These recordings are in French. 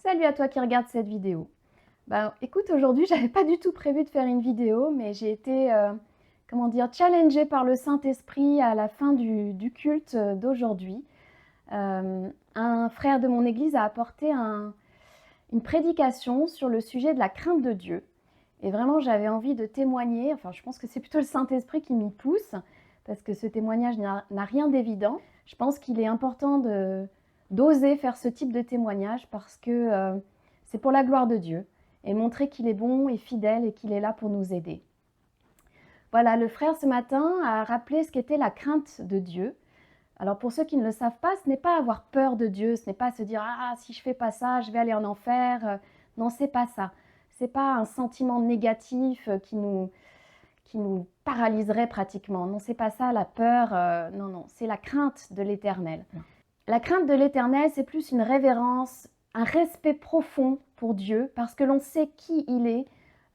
Salut à toi qui regarde cette vidéo. Écoute, aujourd'hui, j'avais pas du tout prévu de faire une vidéo, mais j'ai été, comment dire, challengée par le Saint-Esprit à la fin du culte d'aujourd'hui. Un frère de mon église a apporté une prédication sur le sujet de la crainte de Dieu. Et vraiment, j'avais envie de témoigner, enfin, je pense que c'est plutôt le Saint-Esprit qui m'y pousse, parce que ce témoignage n'a rien d'évident. Je pense qu'il est important d'oser faire ce type de témoignage parce que c'est pour la gloire de Dieu et montrer qu'il est bon et fidèle et qu'il est là pour nous aider. Voilà, le frère ce matin a rappelé ce qu'était la crainte de Dieu. Alors pour ceux qui ne le savent pas, ce n'est pas avoir peur de Dieu, ce n'est pas se dire « Ah, si je fais pas ça, je vais aller en enfer ». Non, c'est pas ça. C'est pas un sentiment négatif qui nous paralyserait pratiquement. Non, c'est pas ça la peur. Non, non, c'est la crainte de l'Éternel. La crainte de l'Éternel, c'est plus une révérence, un respect profond pour Dieu, parce que l'on sait qui il est,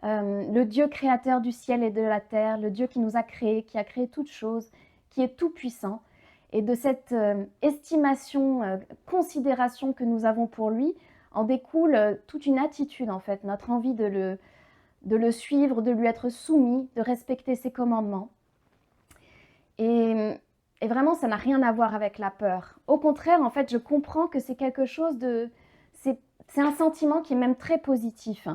le Dieu créateur du ciel et de la terre, le Dieu qui nous a créés, qui a créé toutes choses, qui est tout puissant. Et de cette estimation, considération que nous avons pour lui, en découle toute une attitude en fait, notre envie de le suivre, de lui être soumis, de respecter ses commandements. Et vraiment, ça n'a rien à voir avec la peur. Au contraire, en fait, je comprends que c'est quelque chose de... C'est un sentiment qui est même très positif.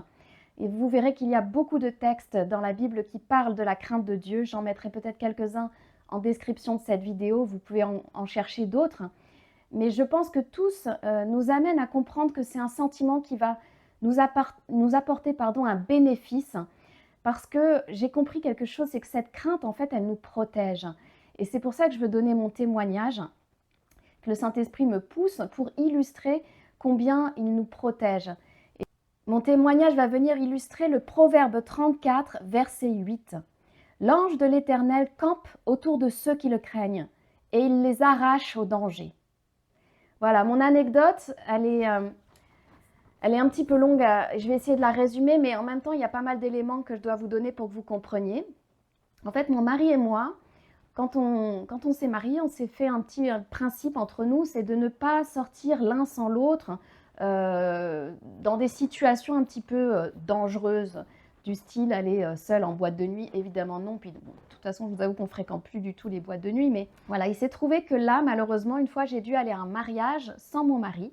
Et vous verrez qu'il y a beaucoup de textes dans la Bible qui parlent de la crainte de Dieu. J'en mettrai peut-être quelques-uns en description de cette vidéo. Vous pouvez en chercher d'autres. Mais je pense que tous nous amènent à comprendre que c'est un sentiment qui va nous apporter un bénéfice. Parce que j'ai compris quelque chose, c'est que cette crainte, en fait, elle nous protège. Et c'est pour ça que je veux donner mon témoignage, que le Saint-Esprit me pousse pour illustrer combien il nous protège. Et mon témoignage va venir illustrer le Proverbe 34, verset 8. L'ange de l'Éternel campe autour de ceux qui le craignent, et il les arrache au danger. Voilà, mon anecdote, elle est un petit peu longue, je vais essayer de la résumer, mais en même temps, il y a pas mal d'éléments que je dois vous donner pour que vous compreniez. En fait, mon mari et moi, quand on s'est mariés, on s'est fait un petit principe entre nous, c'est de ne pas sortir l'un sans l'autre dans des situations un petit peu dangereuses, du style aller seul en boîte de nuit, évidemment non. Puis bon, de toute façon, je vous avoue qu'on ne fréquente plus du tout les boîtes de nuit, mais voilà, il s'est trouvé que là, malheureusement, une fois, j'ai dû aller à un mariage sans mon mari,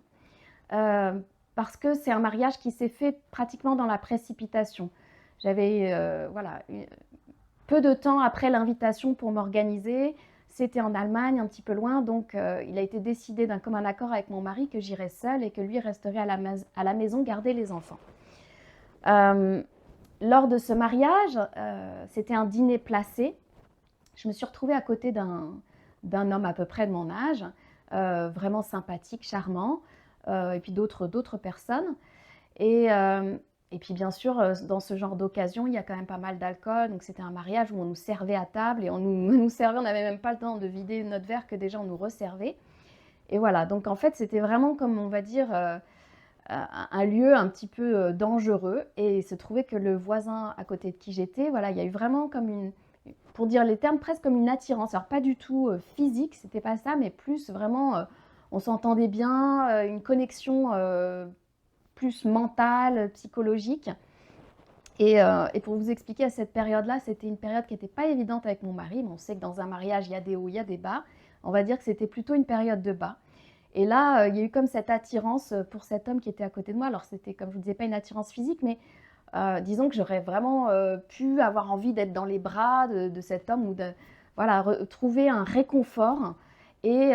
parce que c'est un mariage qui s'est fait pratiquement dans la précipitation. J'avais peu de temps après l'invitation pour m'organiser. C'était en Allemagne, un petit peu loin, donc il a été décidé d'un commun accord avec mon mari que j'irais seule et que lui resterait à la maison garder les enfants. Lors de ce mariage, c'était un dîner placé. Je me suis retrouvée à côté d'un homme à peu près de mon âge, vraiment sympathique, charmant, et puis d'autres personnes. Et puis bien sûr, dans ce genre d'occasion, il y a quand même pas mal d'alcool. Donc c'était un mariage où on nous servait à table et on nous servait, on n'avait même pas le temps de vider notre verre que déjà on nous resservait. Et voilà, donc en fait c'était vraiment comme on va dire un lieu un petit peu dangereux. Et il se trouvait que le voisin à côté de qui j'étais, voilà, il y a eu vraiment comme une, pour dire les termes, presque comme une attirance. Alors pas du tout physique, c'était pas ça, mais plus vraiment, on s'entendait bien, une connexion plus mentale, psychologique. Et pour vous expliquer, à cette période-là, c'était une période qui n'était pas évidente avec mon mari. Mais on sait que dans un mariage, il y a des hauts, il y a des bas. On va dire que c'était plutôt une période de bas. Et là, il y a eu comme cette attirance pour cet homme qui était à côté de moi. Alors c'était, comme je vous disais, pas une attirance physique, mais disons que j'aurais vraiment pu avoir envie d'être dans les bras de cet homme ou de trouver un réconfort. Et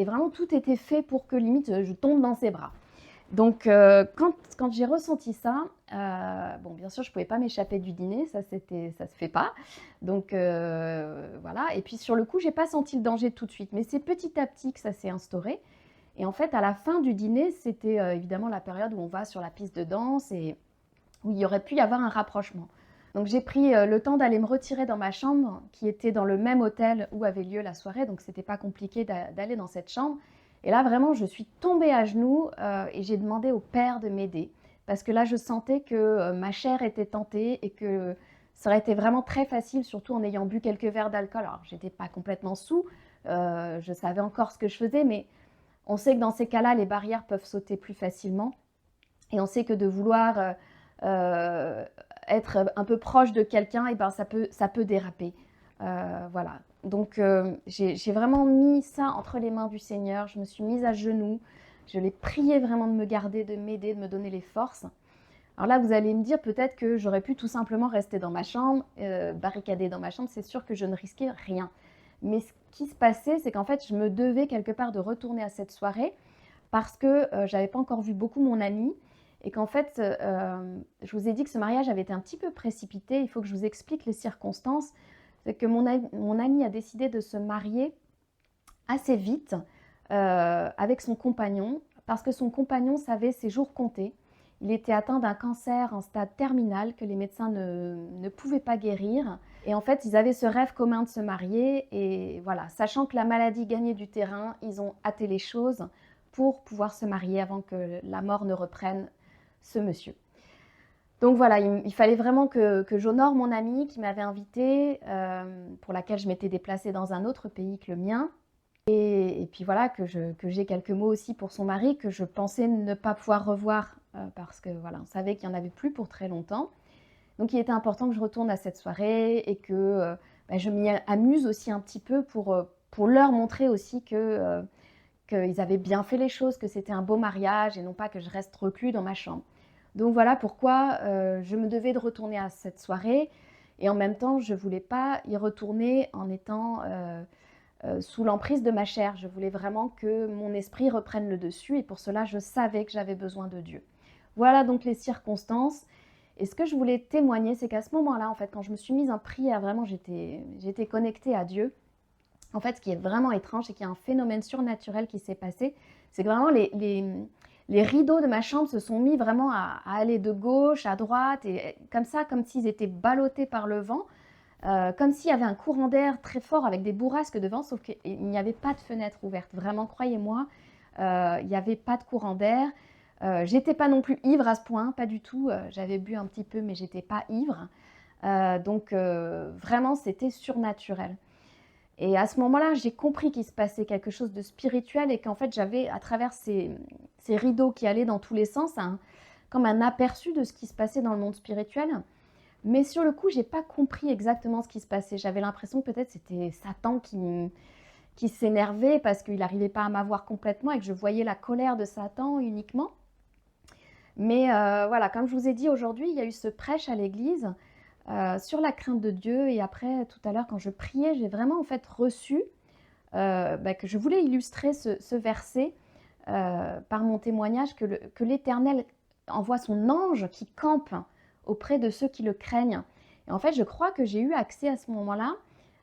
vraiment, tout était fait pour que limite je tombe dans ses bras. Donc quand j'ai ressenti ça, bon bien sûr je ne pouvais pas m'échapper du dîner, ça se fait pas. Donc voilà, et puis sur le coup, j'ai pas senti le danger tout de suite, mais c'est petit à petit que ça s'est instauré. Et en fait, à la fin du dîner, c'était évidemment la période où on va sur la piste de danse et où il y aurait pu y avoir un rapprochement. Donc j'ai pris le temps d'aller me retirer dans ma chambre, qui était dans le même hôtel où avait lieu la soirée, donc c'était pas compliqué d'aller dans cette chambre. Et là, vraiment, je suis tombée à genoux et j'ai demandé au père de m'aider. Parce que là, je sentais que ma chair était tentée et que ça aurait été vraiment très facile, surtout en ayant bu quelques verres d'alcool. Alors, j'étais pas complètement saoul, je savais encore ce que je faisais, mais on sait que dans ces cas-là, les barrières peuvent sauter plus facilement. Et on sait que de vouloir être un peu proche de quelqu'un, et ben ça peut déraper. Voilà. Donc j'ai vraiment mis ça entre les mains du Seigneur. Je me suis mise à genoux. Je l'ai prié vraiment de me garder, de m'aider, de me donner les forces. Alors là, vous allez me dire peut-être que j'aurais pu tout simplement rester dans ma chambre, barricadée dans ma chambre. C'est sûr que je ne risquais rien. Mais ce qui se passait, c'est qu'en fait, je me devais quelque part de retourner à cette soirée parce que j'avais pas encore vu beaucoup mon ami et qu'en fait, je vous ai dit que ce mariage avait été un petit peu précipité. Il faut que je vous explique les circonstances. C'est que mon ami a décidé de se marier assez vite avec son compagnon parce que son compagnon savait ses jours comptés. Il était atteint d'un cancer en stade terminal que les médecins ne pouvaient pas guérir. Et en fait, ils avaient ce rêve commun de se marier. Et voilà, sachant que la maladie gagnait du terrain, ils ont hâté les choses pour pouvoir se marier avant que la mort ne reprenne ce monsieur. Donc voilà, il fallait vraiment que j'honore mon amie qui m'avait invitée, pour laquelle je m'étais déplacée dans un autre pays que le mien. Et puis voilà, que j'ai quelques mots aussi pour son mari que je pensais ne pas pouvoir revoir parce que voilà, on savait qu'il n'y en avait plus pour très longtemps. Donc il était important que je retourne à cette soirée et que je m'y amuse aussi un petit peu pour leur montrer aussi qu'ils avaient bien fait les choses, que c'était un beau mariage et non pas que je reste reclus dans ma chambre. Donc voilà pourquoi je me devais de retourner à cette soirée et en même temps je ne voulais pas y retourner en étant sous l'emprise de ma chair. Je voulais vraiment que mon esprit reprenne le dessus et pour cela je savais que j'avais besoin de Dieu. Voilà donc les circonstances. Et ce que je voulais témoigner, c'est qu'à ce moment-là, en fait, quand je me suis mise en prière, vraiment j'étais connectée à Dieu. En fait, ce qui est vraiment étrange, c'est qu'il y a un phénomène surnaturel qui s'est passé. C'est que vraiment les rideaux de ma chambre se sont mis vraiment à aller de gauche à droite, et comme ça, comme s'ils étaient ballottés par le vent, comme s'il y avait un courant d'air très fort avec des bourrasques devant, sauf qu'il n'y avait pas de fenêtre ouverte. Vraiment, croyez-moi, il n'y avait pas de courant d'air. J'étais pas non plus ivre à ce point, pas du tout. J'avais bu un petit peu, mais j'étais pas ivre. Donc vraiment, c'était surnaturel. Et à ce moment-là, j'ai compris qu'il se passait quelque chose de spirituel et qu'en fait, j'avais, à travers ces rideaux qui allaient dans tous les sens, comme un aperçu de ce qui se passait dans le monde spirituel. Mais sur le coup, j'ai pas compris exactement ce qui se passait. J'avais l'impression que peut-être c'était Satan qui s'énervait parce qu'il n'arrivait pas à m'avoir complètement et que je voyais la colère de Satan uniquement. Mais voilà, comme je vous ai dit aujourd'hui, il y a eu ce prêche à l'église sur la crainte de Dieu. Et après, tout à l'heure, quand je priais, j'ai vraiment en fait reçu que je voulais illustrer ce verset par mon témoignage que l'Éternel envoie son ange qui campe auprès de ceux qui le craignent. Et en fait, je crois que j'ai eu accès à ce moment-là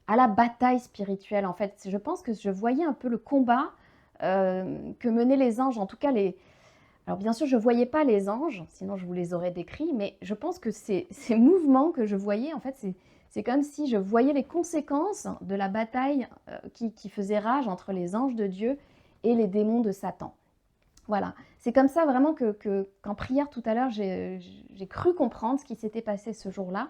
à la bataille spirituelle. En fait, je pense que je voyais un peu le combat que menaient les anges, en tout cas les... Alors bien sûr, je ne voyais pas les anges, sinon je vous les aurais décrits, mais je pense que ces mouvements que je voyais, en fait, c'est comme si je voyais les conséquences de la bataille qui faisait rage entre les anges de Dieu et les démons de Satan. Voilà, c'est comme ça vraiment qu'en prière tout à l'heure, j'ai cru comprendre ce qui s'était passé ce jour-là.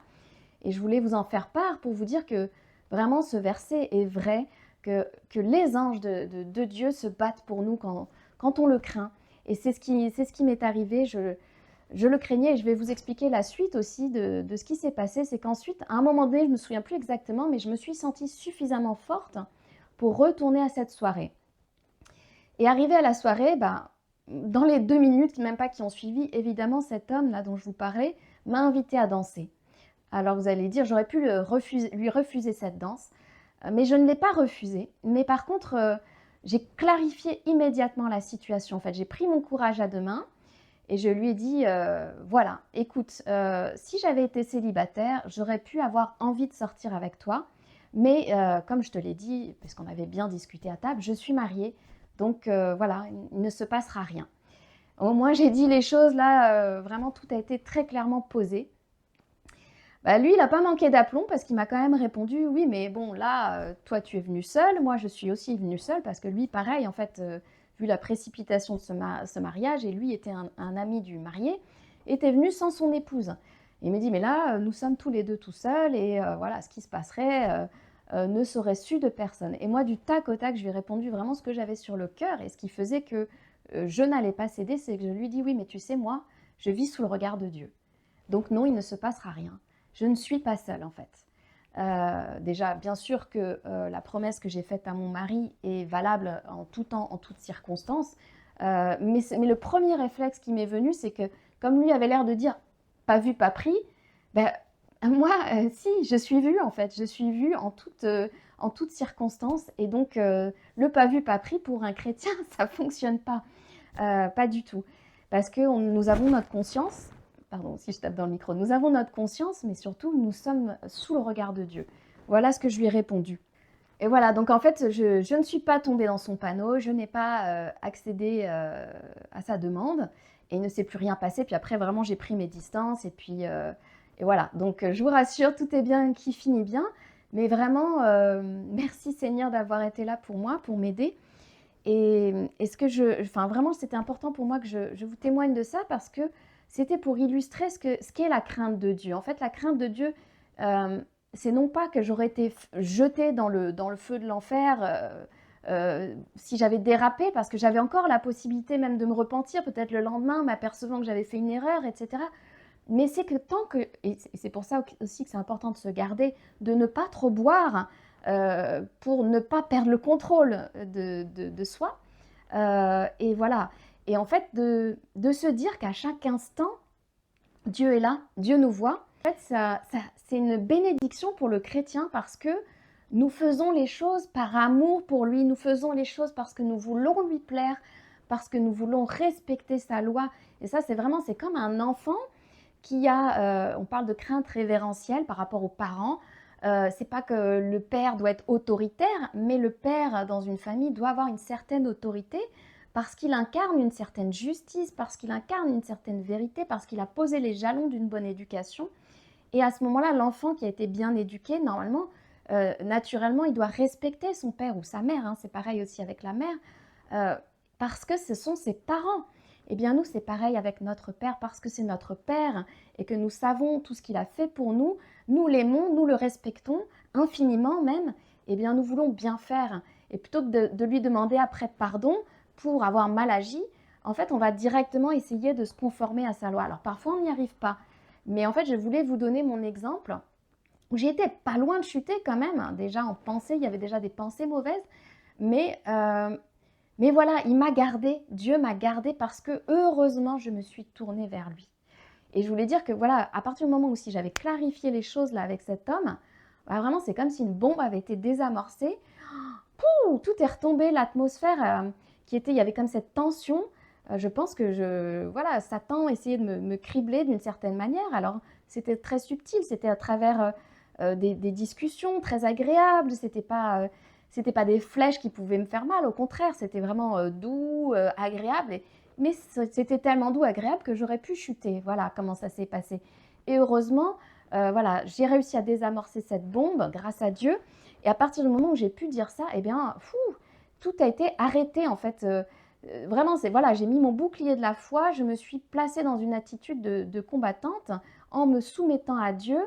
Et je voulais vous en faire part pour vous dire que vraiment ce verset est vrai, que les anges de Dieu se battent pour nous quand on le craint. Et c'est ce qui m'est arrivé, je le craignais et je vais vous expliquer la suite aussi de ce qui s'est passé. C'est qu'ensuite, à un moment donné, je ne me souviens plus exactement, mais je me suis sentie suffisamment forte pour retourner à cette soirée. Et arrivée à la soirée, dans les 2 minutes, même pas qui ont suivi, évidemment, cet homme-là dont je vous parlais m'a invité à danser. Alors vous allez dire, j'aurais pu lui refuser cette danse, mais je ne l'ai pas refusé. Mais par contre, j'ai clarifié immédiatement la situation. En fait, j'ai pris mon courage à deux mains et je lui ai dit, voilà, écoute, si j'avais été célibataire, j'aurais pu avoir envie de sortir avec toi. Mais comme je te l'ai dit, puisqu'on avait bien discuté à table, je suis mariée. Donc voilà, il ne se passera rien. Au moins, j'ai dit les choses là, vraiment tout a été très clairement posé. Lui, il n'a pas manqué d'aplomb parce qu'il m'a quand même répondu, oui, mais bon, là, toi, tu es venu seul, moi, je suis aussi venue seule parce que lui, pareil, en fait, vu la précipitation de ce mariage, et lui était un ami du marié, était venu sans son épouse. Et il me dit, mais là, nous sommes tous les deux tout seuls et voilà, ce qui se passerait ne serait su de personne. Et moi, du tac au tac, je lui ai répondu vraiment ce que j'avais sur le cœur et ce qui faisait que je n'allais pas céder, c'est que je lui dis, oui, mais tu sais, moi, je vis sous le regard de Dieu. Donc non, il ne se passera rien. Je ne suis pas seule en fait. Déjà, bien sûr que la promesse que j'ai faite à mon mari est valable en tout temps, en toutes circonstances. Mais le premier réflexe qui m'est venu, c'est que comme lui avait l'air de dire « pas vu, pas pris », ben, moi, si, je suis vue en fait. Je suis vue en toutes circonstances. Et donc, le pas vu, pas pris, pour un chrétien, ça ne fonctionne pas. Pas du tout. Parce que nous avons notre conscience. Pardon, si je tape dans le micro. Nous avons notre conscience, mais surtout, nous sommes sous le regard de Dieu. Voilà ce que je lui ai répondu. Et voilà, donc en fait, je ne suis pas tombée dans son panneau, je n'ai pas accédé à sa demande, et il ne s'est plus rien passé. Puis après, vraiment, j'ai pris mes distances, et voilà. Donc, je vous rassure, tout est bien qui finit bien. Mais vraiment, merci Seigneur d'avoir été là pour moi, pour m'aider. Et enfin, vraiment, c'était important pour moi que je vous témoigne de ça, parce que c'était pour illustrer ce qu'est la crainte de Dieu. En fait, la crainte de Dieu, c'est non pas que j'aurais été jetée dans le feu de l'enfer si j'avais dérapé, parce que j'avais encore la possibilité même de me repentir, peut-être le lendemain, m'apercevant que j'avais fait une erreur, etc. Mais c'est que tant que, et c'est pour ça aussi que c'est important de se garder, de ne pas trop boire pour ne pas perdre le contrôle de soi. Et voilà. Et en fait, de se dire qu'à chaque instant, Dieu est là, Dieu nous voit. En fait, c'est une bénédiction pour le chrétien, parce que nous faisons les choses par amour pour lui, nous faisons les choses parce que nous voulons lui plaire, parce que nous voulons respecter sa loi. Et ça, c'est comme un enfant qui a, on parle de crainte révérentielle par rapport aux parents. C'est pas que le père doit être autoritaire, mais le père dans une famille doit avoir une certaine autorité, parce qu'il incarne une certaine justice, parce qu'il incarne une certaine vérité, parce qu'il a posé les jalons d'une bonne éducation. Et à ce moment-là, l'enfant qui a été bien éduqué, normalement, naturellement, il doit respecter son père ou sa mère. Hein, c'est pareil aussi avec la mère, parce que ce sont ses parents. Eh bien, nous, c'est pareil avec notre Père, parce que c'est notre Père et que nous savons tout ce qu'il a fait pour nous. Nous l'aimons, nous le respectons infiniment même. Eh bien, nous voulons bien faire. Et plutôt que de lui demander après pardon pour avoir mal agi, en fait, on va directement essayer de se conformer à sa loi. Alors, parfois, on n'y arrive pas. Mais en fait, je voulais vous donner mon exemple où j'étais pas loin de chuter quand même. Déjà, en pensée, il y avait déjà des pensées mauvaises. Mais voilà, il m'a gardée, Dieu m'a gardée, parce que heureusement, je me suis tournée vers lui. Et je voulais dire que voilà, à partir du moment où si j'avais clarifié les choses là avec cet homme, bah, vraiment, c'est comme si une bombe avait été désamorcée. Pouh, tout est retombé, l'atmosphère il y avait comme cette tension. Je pense que voilà, Satan essayait de me cribler d'une certaine manière. Alors, c'était très subtil, c'était à travers des discussions très agréables, c'était pas des flèches qui pouvaient me faire mal, au contraire, c'était vraiment doux, agréable. Mais c'était tellement doux, agréable que j'aurais pu chuter. Voilà comment ça s'est passé. Et heureusement, voilà, j'ai réussi à désamorcer cette bombe grâce à Dieu. Et à partir du moment où j'ai pu dire ça, eh bien, tout a été arrêté en fait. Vraiment, voilà, j'ai mis mon bouclier de la foi, je me suis placée dans une attitude de combattante en me soumettant à Dieu.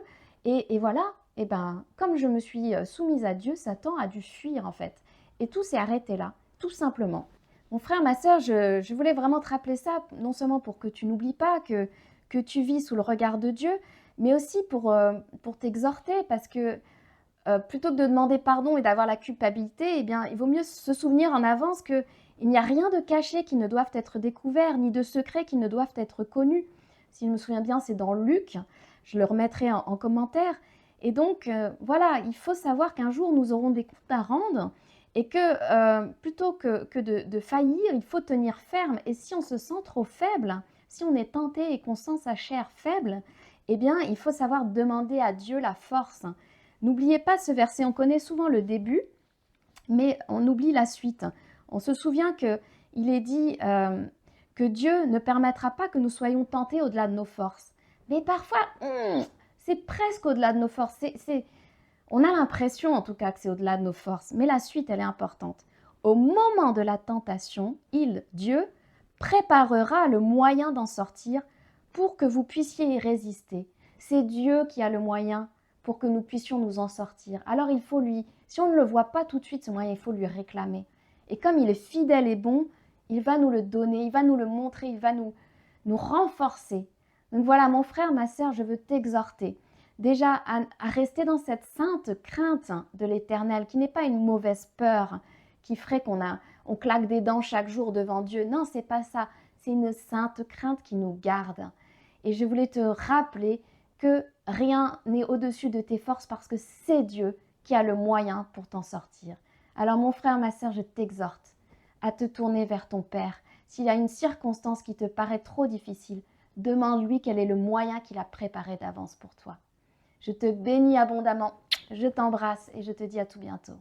Et voilà, et ben, comme je me suis soumise à Dieu, Satan a dû fuir en fait. Et tout s'est arrêté là, tout simplement. Mon frère, ma sœur, je voulais vraiment te rappeler ça, non seulement pour que tu n'oublies pas que tu vis sous le regard de Dieu, mais aussi pour t'exhorter, parce que plutôt que de demander pardon et d'avoir la culpabilité, eh bien, il vaut mieux se souvenir en avance qu'il n'y a rien de caché qui ne doive être découvert, ni de secret qui ne doivent être connus. Si je me souviens bien, c'est dans Luc, je le remettrai en commentaire. Et donc, voilà, il faut savoir qu'un jour, nous aurons des comptes à rendre, et que plutôt que de faillir, il faut tenir ferme. Et si on se sent trop faible, si on est tenté et qu'on sent sa chair faible, eh bien, il faut savoir demander à Dieu la force. N'oubliez pas ce verset, on connaît souvent le début, mais on oublie la suite. On se souvient qu'il est dit que Dieu ne permettra pas que nous soyons tentés au-delà de nos forces. Mais parfois, c'est presque au-delà de nos forces. On a l'impression en tout cas que c'est au-delà de nos forces, mais la suite, elle est importante. Au moment de la tentation, Dieu, préparera le moyen d'en sortir pour que vous puissiez y résister. C'est Dieu qui a le moyen pour que nous puissions nous en sortir. Alors il faut si on ne le voit pas tout de suite, ce moyen, il faut lui réclamer. Et comme il est fidèle et bon, il va nous le donner, il va nous le montrer, il va nous nous renforcer. Donc voilà, mon frère, ma sœur, je veux t'exhorter déjà à rester dans cette sainte crainte de l'Éternel, qui n'est pas une mauvaise peur qui ferait on claque des dents chaque jour devant Dieu. Non, c'est pas ça. C'est une sainte crainte qui nous garde. Et je voulais te rappeler que rien n'est au-dessus de tes forces parce que c'est Dieu qui a le moyen pour t'en sortir. Alors mon frère, ma sœur, je t'exhorte à te tourner vers ton Père. S'il y a une circonstance qui te paraît trop difficile, demande-lui quel est le moyen qu'il a préparé d'avance pour toi. Je te bénis abondamment, je t'embrasse et je te dis à tout bientôt.